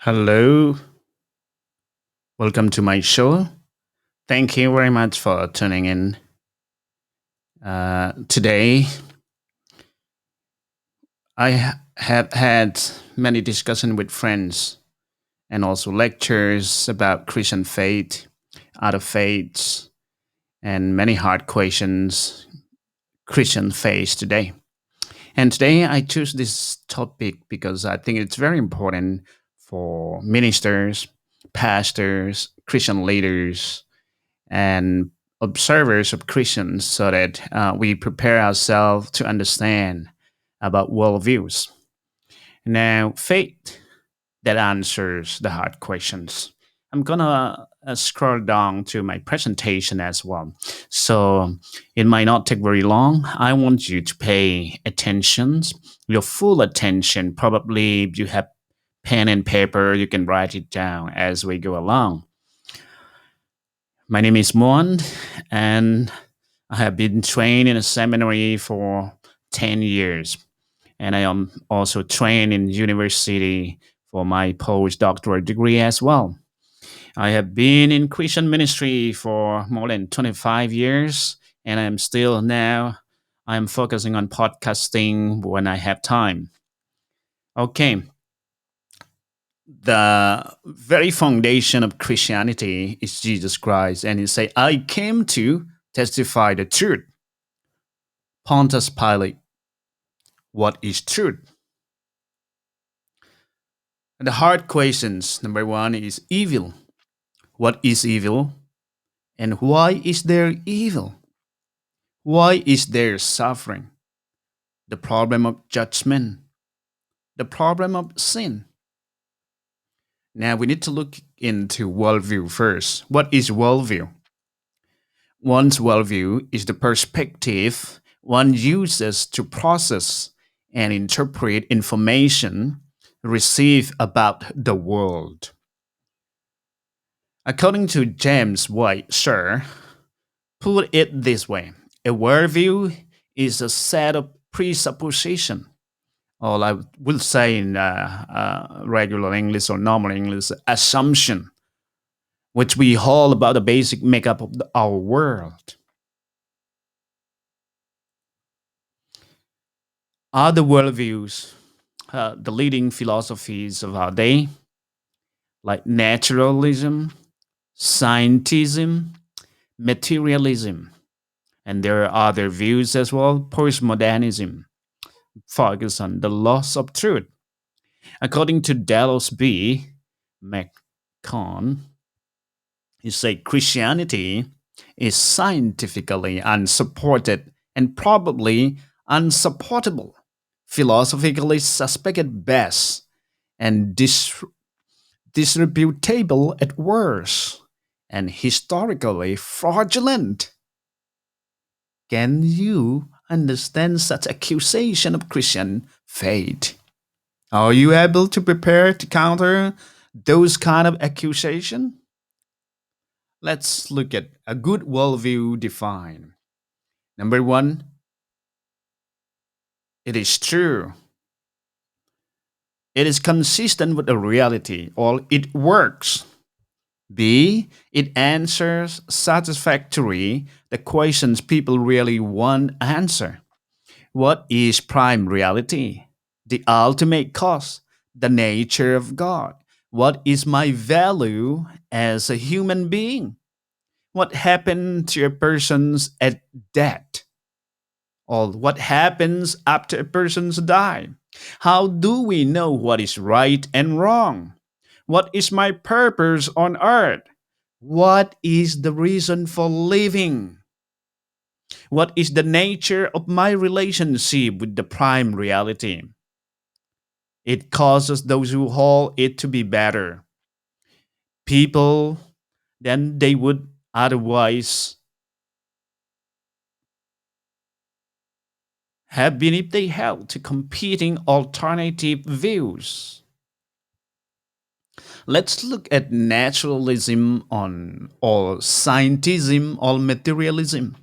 Hello, welcome to my show. Thank you very much for tuning in. Today, have had many discussions with friends and also lectures about Christian faith, other faiths, and many hard questions Christian face today. And today, I choose this topic because I think it's very important for ministers, pastors, Christian leaders, and observers of Christians so that we prepare ourselves to understand about worldviews. Now, faith that answers the hard questions. I'm gonna scroll down to my presentation as well. So it might not take very long. I want you to pay attention, your full attention. Probably if you have pen and paper, you can write it down as we go along. My name is Mon, and I have been trained in a seminary for 10 years. And I am also trained in university for my postdoctoral degree as well. I have been in Christian ministry for more than 25 years, and I'm still now, I'm focusing on podcasting when I have time. Okay, the very foundation of Christianity is Jesus Christ, and he say, "I came to testify the truth." Pontius Pilate, what is truth? The hard questions. Number one is evil. What is evil? And why is there evil? Why is there suffering? The problem of judgment. The problem of sin. Now we need to look into worldview first. What is worldview? One's worldview is the perspective one uses to process and interpret information received about the world. According to James White, Sir, put it this way: a worldview is a set of presupposition, or I will say in regular English or normal English, assumption, which we hold about the basic makeup of our world. Other worldviews, the leading philosophies of our day, like naturalism, scientism, materialism, and there are other views as well, postmodernism, focus on the loss of truth. According to Dallas B. McCon, he said Christianity is scientifically unsupported and probably unsupportable, philosophically suspect at best, and disreputable at worst, and historically fraudulent. Can you understand such accusation of Christian faith? Are you able to prepare to counter those kind of accusation? Let's look at a good worldview defined. Number one, it is true. It is consistent with the reality, or it works. B, it answers satisfactorily the questions people really want answer. What is prime reality? The ultimate cause, the nature of God. What is my value as a human being? What happened to a person's at death? Or what happens after a person's die? How do we know what is right and wrong? What is my purpose on earth? What is the reason for living? What is the nature of my relationship with the prime reality? It causes those who hold it to be better people than they would otherwise have been if they held to competing alternative views. Let's look at naturalism on or scientism or materialism.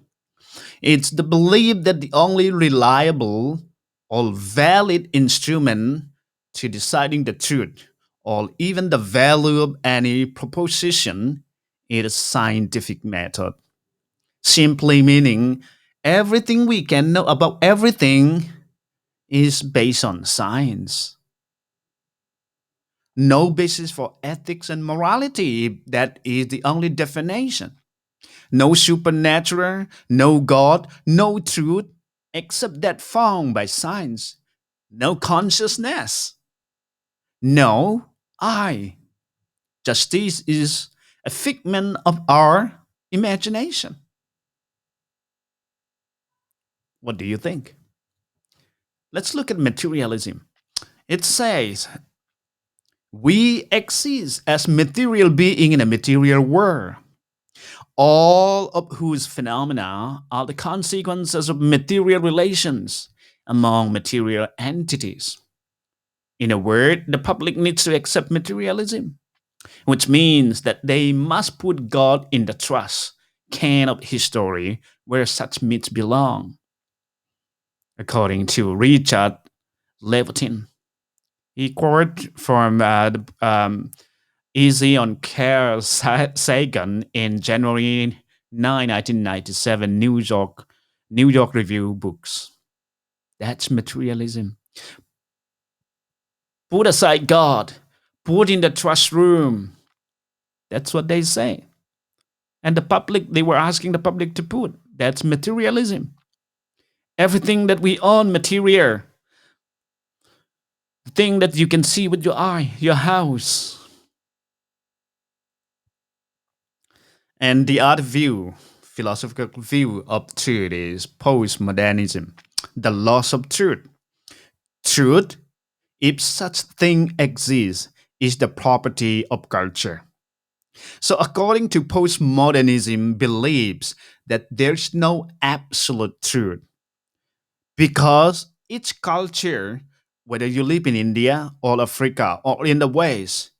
It's the belief that the only reliable or valid instrument to deciding the truth or even the value of any proposition is a scientific method, simply meaning everything we can know about everything is based on science. No basis for ethics and morality. That is the only definition. No supernatural, no God, no truth, except that found by science. No consciousness. No I. Justice is a figment of our imagination. What do you think? Let's look at materialism. It says we exist as material being in a material world, all of whose phenomena are the consequences of material relations among material entities. In a word, the public needs to accept materialism, which means that they must put God in the trust can of history where such myths belong. According to Richard Levitin, he quoted from Easy on Carl Sagan in January 9, 1997, New York Review Books. That's materialism. Put aside God, put in the trust room. That's what they say. And the public, they were asking the public to put. That's materialism. Everything that we own, material, the thing that you can see with your eye, your house. And the other view, philosophical view of truth is postmodernism, the loss of truth. Truth, if such thing exists, is the property of culture. So according to postmodernism believes that there's no absolute truth because each culture, whether you live in India or Africa or in the West,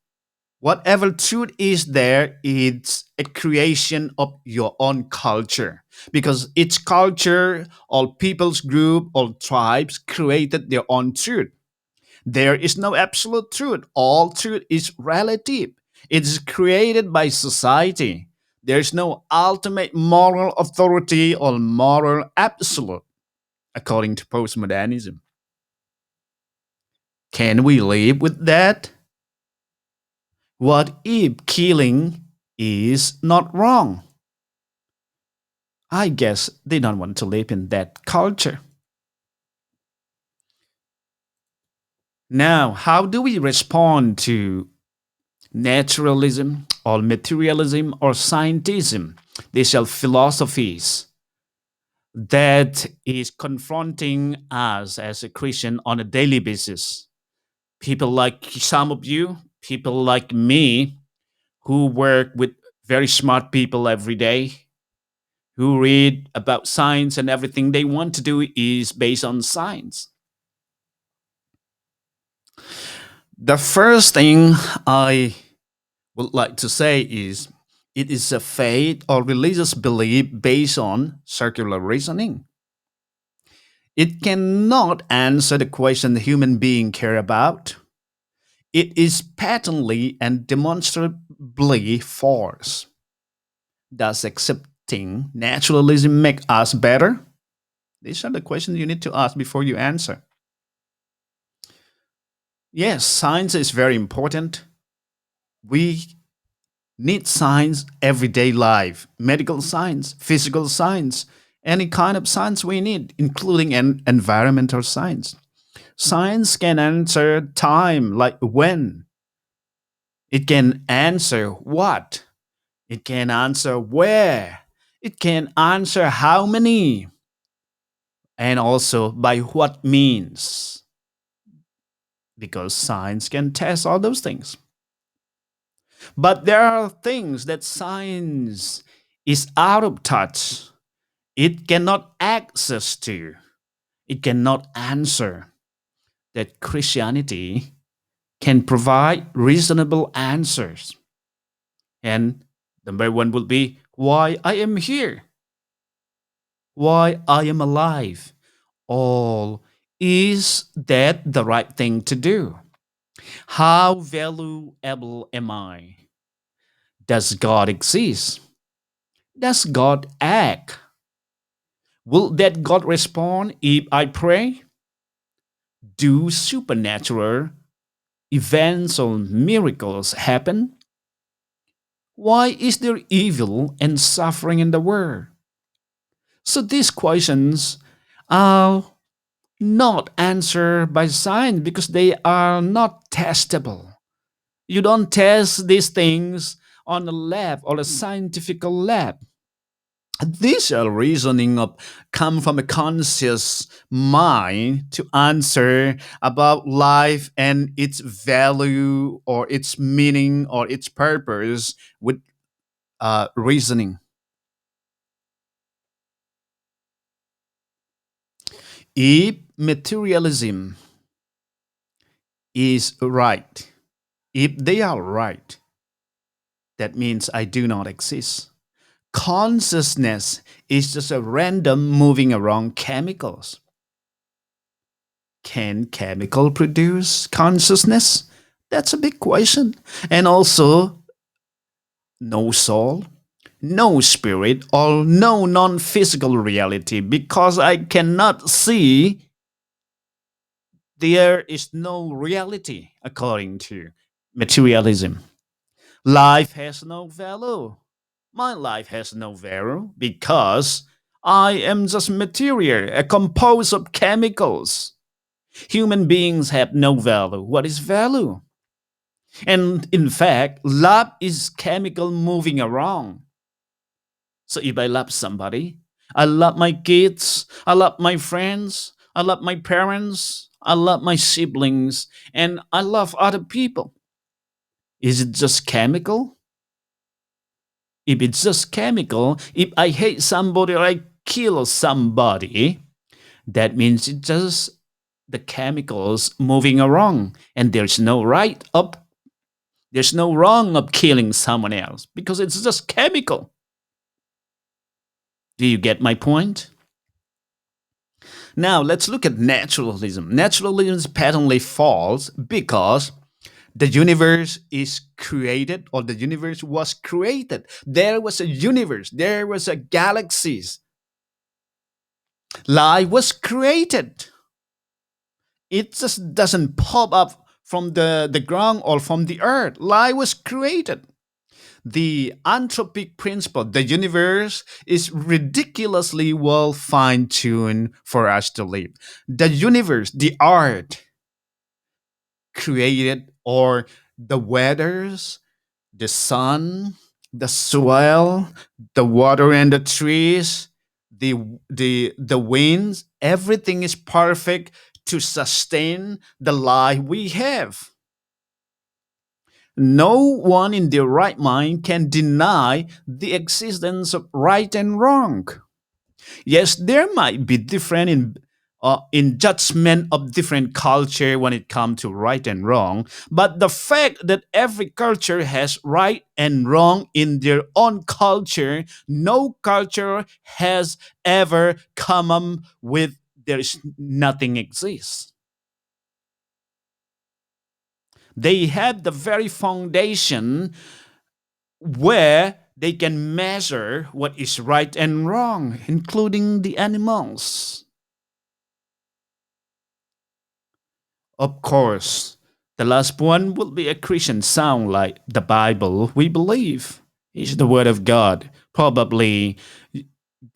whatever truth is there, it's a creation of your own culture. Because each culture, all people's group, all tribes created their own truth. There is no absolute truth. All truth is relative. It is created by society. There is no ultimate moral authority or moral absolute, according to postmodernism. Can we live with that? What if killing is not wrong? I guess they don't want to live in that culture. Now, how do we respond to naturalism or materialism or scientism? These are philosophies that is confronting us as a Christian on a daily basis. People like some of you, people like me, who work with very smart people every day, who read about science and everything they want to do is based on science. The first thing I would like to say is it is a faith or religious belief based on circular reasoning. It cannot answer the question the human being care about. It is patently and demonstrably false. Does accepting naturalism make us better? These are the questions you need to ask before you answer. Yes, science is very important. We need science everyday life, medical science, physical science, any kind of science we need, including an environmental science. Science can answer time, like when. It can answer what. It can answer where. It can answer how many. And also by what means. Because science can test all those things. But there are things that science is out of touch. It cannot access to. It cannot answer. That Christianity can provide reasonable answers. And number one will be why I am here, why I am alive. All is that the right thing to do? How valuable am I? Does God exist? Does God act? Will that God respond if I pray? Do supernatural events or miracles happen? Why is there evil and suffering in the world? So these questions are not answered by science because they are not testable. You don't test these things on a lab or a scientific lab. These are reasoning of come from a conscious mind to answer about life and its value or its meaning or its purpose with reasoning. If materialism is right, if they are right, that means I do not exist. Consciousness is just a random moving around chemicals. Can chemical produce consciousness? That's a big question. And also, no soul, no spirit, or no non physical reality because I cannot see, there is no reality according to materialism. Life has no value. My life has no value because I am just material, a composed of chemicals. Human beings have no value. What is value? And in fact, love is chemical moving around. So if I love somebody, I love my kids, I love my friends, I love my parents, I love my siblings, and I love other people. Is it just chemical? If it's just chemical, if I hate somebody or I kill somebody, that means it's just the chemicals moving around, and there's no wrong of killing someone else because it's just chemical. Do you get my point? Now let's look at naturalism. Naturalism is patently false because the universe is created or the universe was created. There was a universe, there was a galaxies. Life was created. It just doesn't pop up from the ground or from the earth. Life was created. The anthropic principle, the universe is ridiculously well fine tuned for us to live. The universe, the art created, or the weathers, the sun, the soil, the water and the trees, the the winds, everything is perfect to sustain the life we have. No one in their right mind can deny the existence of right and wrong. Yes, there might be different in judgment of different culture when it comes to right and wrong, but the fact that every culture has right and wrong in their own culture, no culture has ever come up with there is nothing exists. They have the very foundation where they can measure what is right and wrong, including the animals. Of course, the last one will be a Christian sound like the Bible we believe is the Word of God. Probably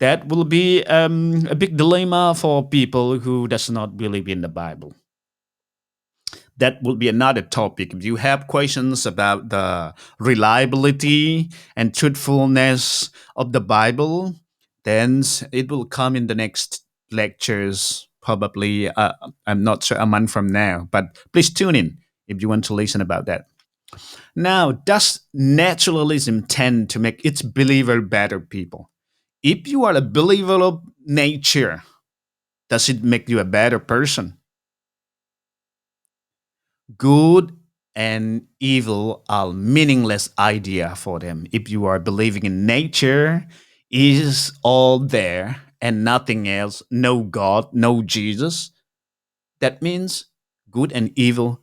that will be a big dilemma for people who does not believe in the Bible. That will be another topic. If you have questions about the reliability and truthfulness of the Bible, then it will come in the next lectures, probably, I'm not sure, a month from now. But please tune in if you want to listen about that. Now, does naturalism tend to make its believer better people? If you are a believer of nature, does it make you a better person? Good and evil are meaningless idea for them. If you are believing in nature is all there and nothing else, no God, no Jesus, that means good and evil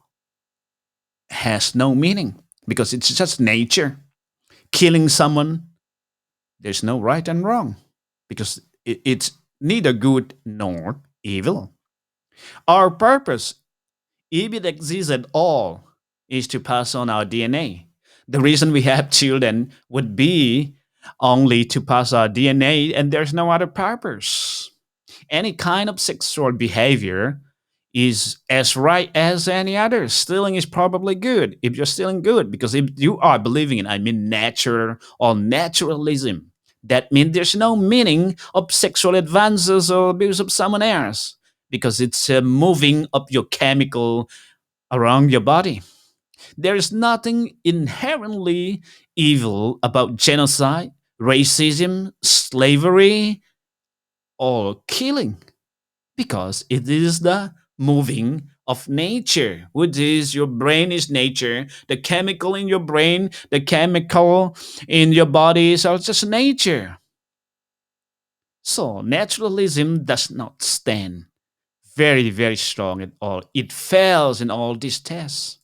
has no meaning because it's just nature. Killing someone, there's no right and wrong because it's neither good nor evil. Our purpose, if it exists at all, is to pass on our DNA. The reason we have children would be only to pass our DNA, and there's no other purpose. Any kind of sexual behavior is as right as any other. Stealing is probably good if you're stealing good, because if you are believing in, I mean, nature or naturalism, that means there's no meaning of sexual advances or abuse of someone else because it's moving up your chemical around your body. There is nothing inherently evil about genocide, racism, slavery, or killing because it is the moving of nature, which is your brain is nature. The chemical in your brain, the chemical in your bodies are just nature. So naturalism does not stand very, very strong at all. It fails in all these tests.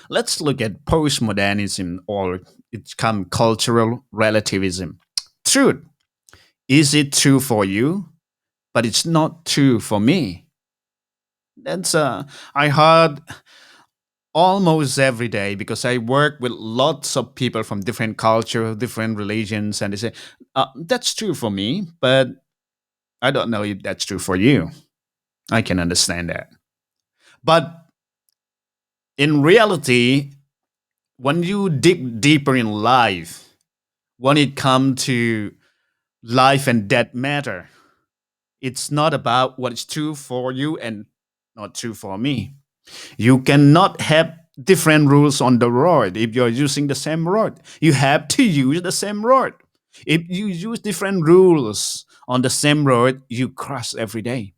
Let's look at postmodernism, or it's come cultural relativism. Truth. Is it true for you? But it's not true for me. That's I heard almost every day because I work with lots of people from different culture, different religions, and they say that's true for me, but I don't know if that's true for you. I can understand that, but in reality, when you dig deeper in life, when it comes to life and death matter, it's not about what is true for you and not true for me. You cannot have different rules on the road if you're using the same road. You have to use the same road. If you use different rules on the same road, you cross every day.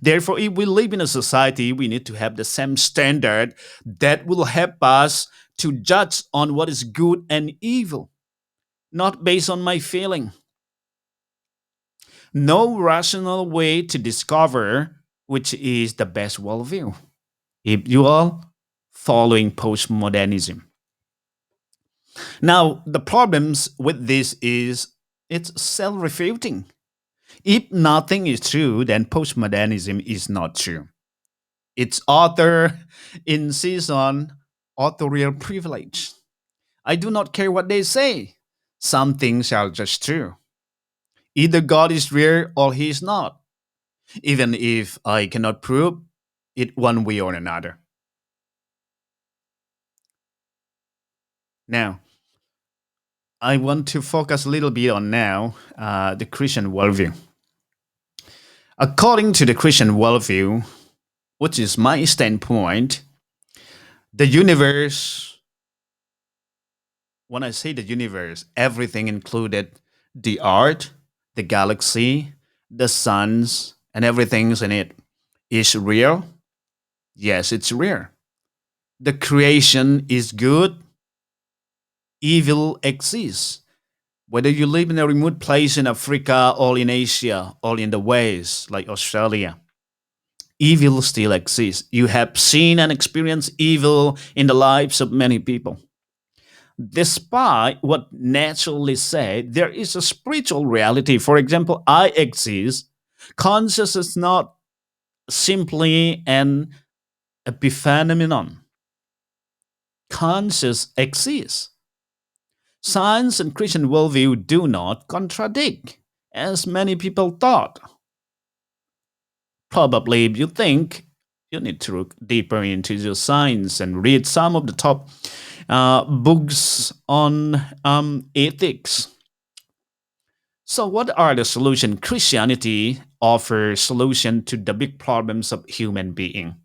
Therefore, if we live in a society, we need to have the same standard that will help us to judge on what is good and evil, not based on my feeling. No rational way to discover which is the best worldview. If you are following postmodernism. Now, the problems with this is it's self-refuting. If nothing is true, then postmodernism is not true. Its author insists on authorial privilege. I do not care what they say. Some things are just true. Either God is real or he is not, even if I cannot prove it one way or another. Now, I want to focus a little bit on now the Christian worldview. According to the Christian worldview, which is my standpoint, the universe, when I say the universe, everything included the earth, the galaxy, the suns, and everything's in it is real. Yes, it's real. The creation is good, evil exists. Whether you live in a remote place in Africa or in Asia or in the West, like Australia, evil still exists. You have seen and experienced evil in the lives of many people. Despite what naturally said, there is a spiritual reality. For example, I exist. Conscious is not simply an epiphenomenon. Conscious exists. Science and Christian worldview do not contradict, as many people thought. Probably, if you think, you need to look deeper into your science and read some of the top books on ethics. So, what are the solutions? Christianity offers solution to the big problems of human being.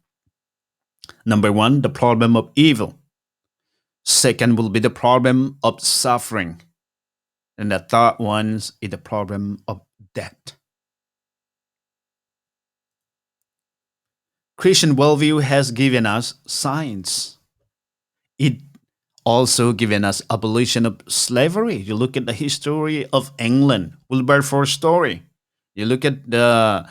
Number one, the problem of evil. Second will be the problem of suffering. And the third one is the problem of death. Christian worldview has given us science. It also given us abolition of slavery. You look at the history of England, Wilberforce story. You look at the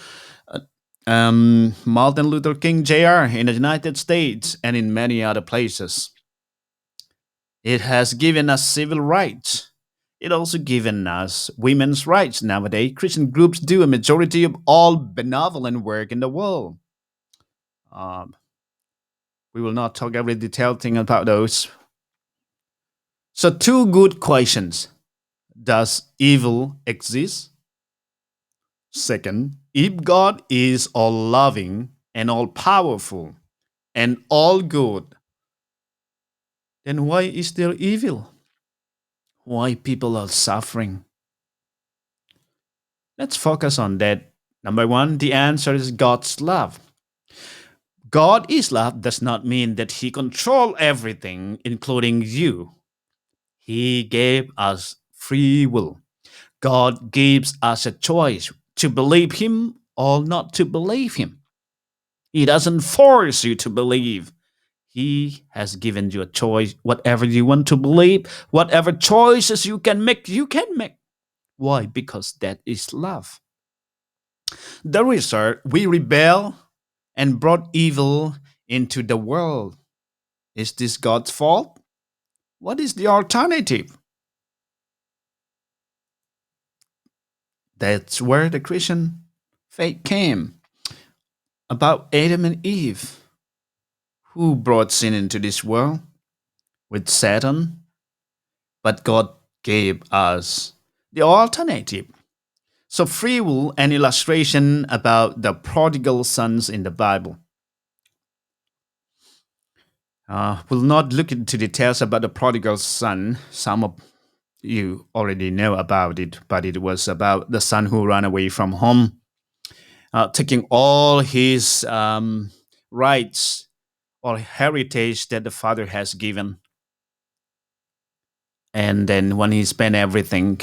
Martin Luther King Jr. in the United States and in many other places. It has given us civil rights. It also given us women's rights. Nowadays, Christian groups do a majority of all benevolent work in the world. Um, we will not talk every detailed thing about those. So, two good questions. Does evil exist? Second, if God is all loving and all powerful and all good, then why is there evil? Why people are suffering? Let's focus on that. Number one, the answer is God's love. God is love does not mean that He controls everything, including you. He gave us free will. God gives us a choice to believe Him or not to believe Him. He doesn't force you to believe. He has given you a choice. Whatever you want to believe, whatever choices you can make, you can make. Why? Because that is love. The result, we rebel and brought evil into the world. Is this God's fault? What is the alternative? That's where the Christian faith came. About Adam and Eve, who brought sin into this world with Satan, but God gave us the alternative. So, free will, an illustration about the prodigal sons in the Bible. We'll not look into details about the prodigal son. Some of you already know about it, but it was about the son who ran away from home, taking all his rights or heritage that the father has given. And then when he spent everything,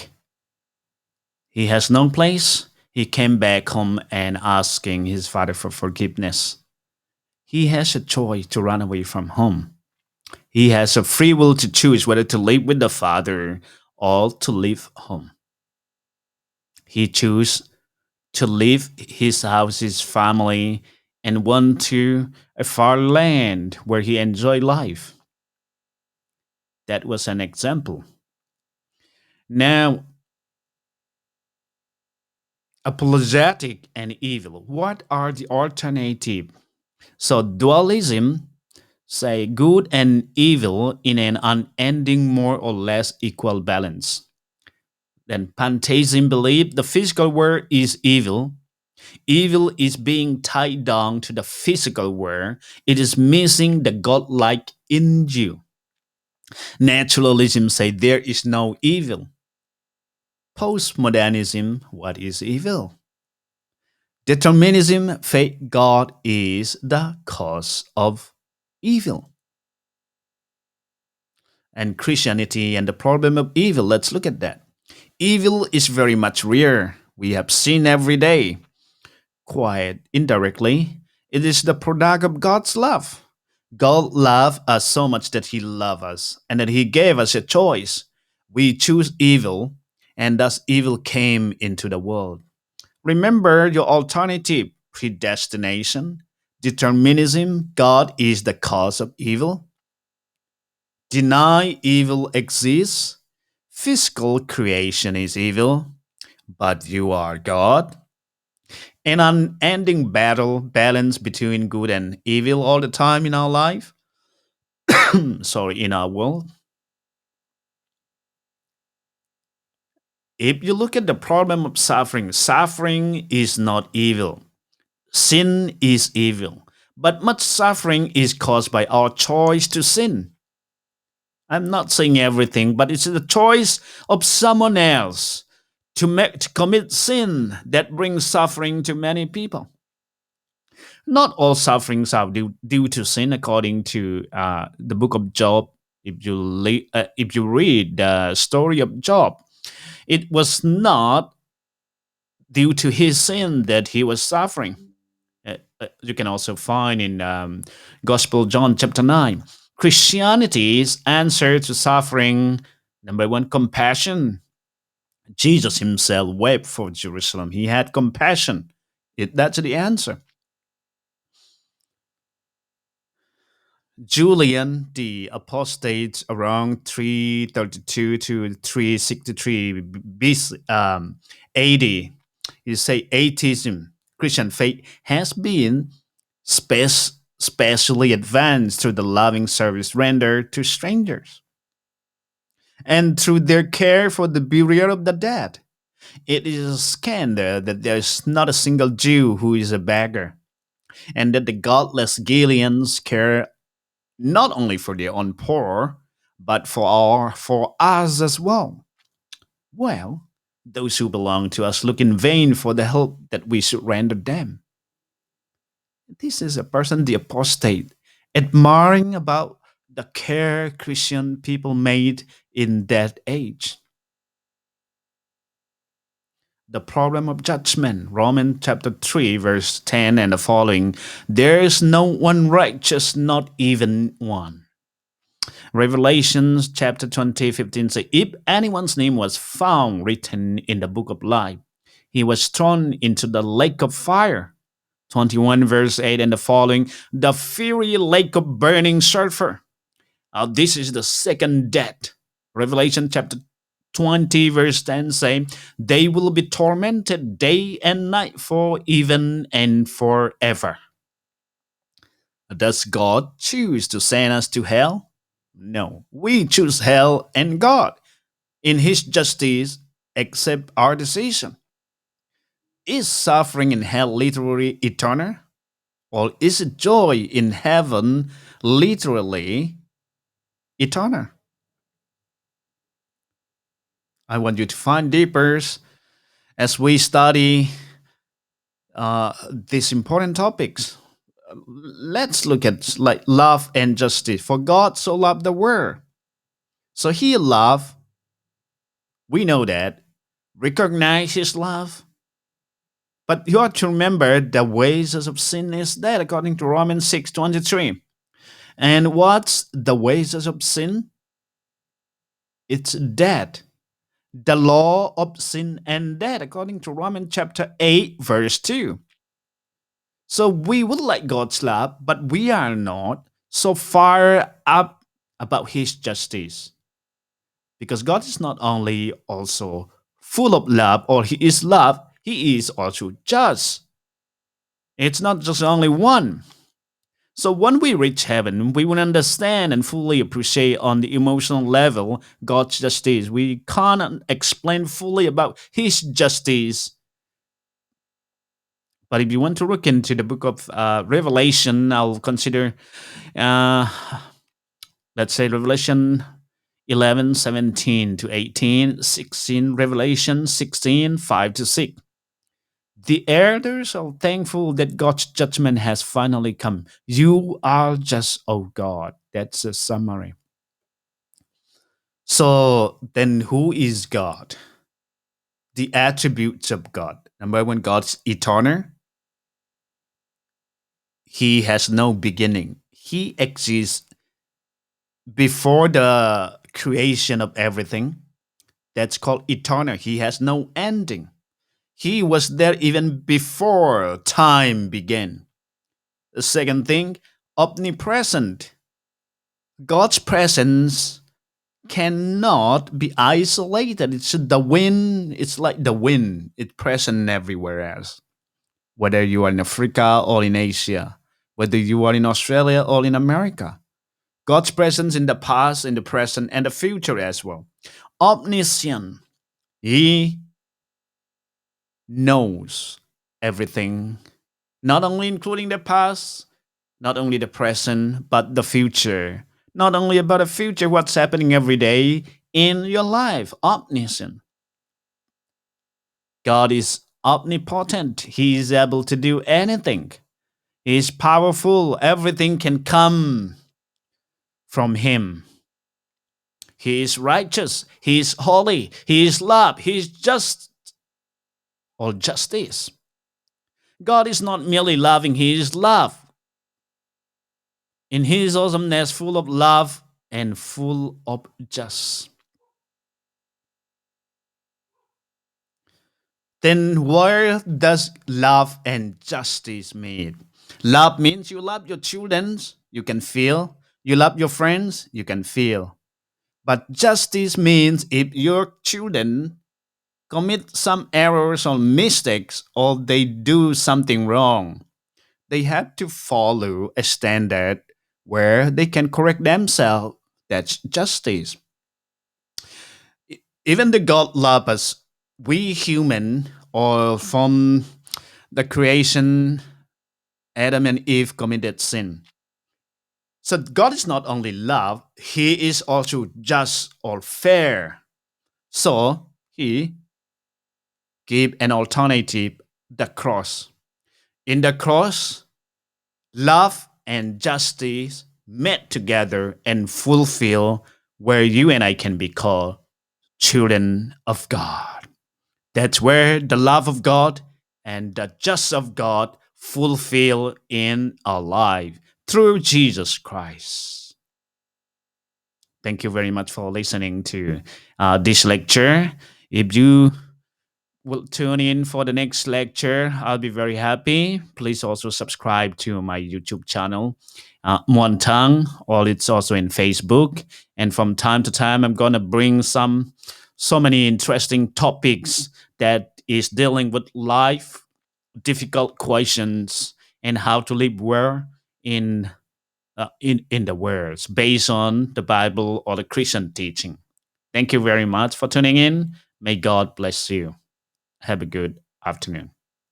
he has no place. He came back home and asking his father for forgiveness. He has a choice to run away from home. He has a free will to choose whether to live with the father or to leave home. He chose to leave his house, his family, and went to a far land where he enjoyed life. That was an example. Now, apologetic and evil. What are the alternative? So dualism say good and evil in an unending more or less equal balance. Then pantheism believe the physical world is evil. Evil is being tied down to the physical world. It is missing the godlike in you. Naturalism say there is no evil. Postmodernism, what is evil? Determinism, faith God is the cause of evil. And Christianity and the problem of evil, let's look at that. Evil is very much rare. We have seen every day. Quite indirectly, it is the product of God's love. God loved us so much that He loved us and that He gave us a choice. We choose evil, and thus evil came into the world. Remember your alternative predestination, determinism, God is the cause of evil. Deny evil exists. Physical creation is evil, but you are God. An unending battle, balance between good and evil all the time in our life. Sorry, in our world. If you look at the problem of suffering, suffering is not evil. Sin is evil. But much suffering is caused by our choice to sin. I'm not saying everything, but it's the choice of someone else to commit sin that brings suffering to many people. Not all sufferings are due to sin, according to the book of Job. If you read the story of Job, it was not due to his sin that he was suffering. You can also find in Gospel John chapter 9. Christianity's answer to suffering, number one, compassion. Jesus himself wept for Jerusalem. He had compassion. That's the answer. Julian the Apostate around 332 to 363 BC, AD. You say atheism, Christian faith, has been specially advanced through the loving service rendered to strangers and through their care for the burial of the dead. It is a scandal that there is not a single Jew who is a beggar, and that the godless Galileans care not only for their own poor, but for us as well. Well, those who belong to us look in vain for the help that we should render them. This is a person, the apostate, admiring about the care Christian people made in that age. The problem of judgment, Romans chapter 3, verse 10 and the following. There is no one righteous, not even one. Revelations chapter 20, 15 say, if anyone's name was found written in the book of life, he was thrown into the lake of fire. 21 verse 8 and the following, the fiery lake of burning sulfur. This is the second death. Revelation chapter 20 verse 10 say, they will be tormented day and night for even and forever. Does God choose to send us to hell? No, we choose hell, and God, in His justice, accept our decision. Is suffering in hell literally eternal? Or is joy in heaven literally eternal? I want you to find deeper as we study these important topics. Let's look at like love and justice. For God so loved the world. So He loved, we know that, recognize His love. But you have to remember the wages of sin is death, according to Romans 6:23. And what's the wages of sin? It's death. The law of sin and death, according to Romans chapter 8, verse 2. So we would like God's love, but we are not so far up about His justice. Because God is not only also full of love, or He is love, He is also just. It's not just only one. So when we reach heaven, we will understand and fully appreciate on the emotional level God's justice. We can't explain fully about His justice. But if you want to look into the book of Revelation, I'll consider, uh, let's say, Revelation 11, 17 to 18, 16, Revelation 16, 5 to 6. The elders are thankful that God's judgment has finally come. You are just, oh God. That's a summary. So then, who is God? The attributes of God. Number one, God's eternal. He has no beginning. He exists before the creation of everything. That's called eternal. He has no ending. He was there even before time began. The second thing, omnipresent. God's presence cannot be isolated. It's the wind. It's like the wind. It's present everywhere else. Whether you are in Africa or in Asia, whether you are in Australia or in America. God's presence in the past, in the present, and the future as well. Omniscient. He knows everything, not only including the past, not only the present, but the future. Not only about the future, what's happening every day in your life. Omniscient. God is omnipotent. He is able to do anything. He is powerful. Everything can come from Him. He is righteous. He is holy. He is love. He is just or justice. God is not merely loving, He is love. In His awesomeness, full of love and full of justice. Then where does love and justice meet? Love means you love your children, you can feel. You love your friends, you can feel. But justice means if your children commit some errors or mistakes or they do something wrong, they have to follow a standard where they can correct themselves. That's justice. Even the God love us, we human or from the creation, Adam and Eve committed sin. So God is not only love, He is also just or fair. So He gave an alternative, the cross. In the cross, love and justice met together and fulfill where you and I can be called children of God. That's where the love of God and the justice of God fulfill in our life through Jesus Christ. Thank you very much for listening to this lecture. If you will tune in for the next lecture, I'll be very happy. Please also subscribe to my YouTube channel, Muan Tang, or it's also in Facebook. And from time to time, I'm gonna bring so many interesting topics that is dealing with life, difficult questions, and how to live well in in the world based on the Bible or the Christian teaching. Thank you very much for tuning in. May God bless you. Have a good afternoon.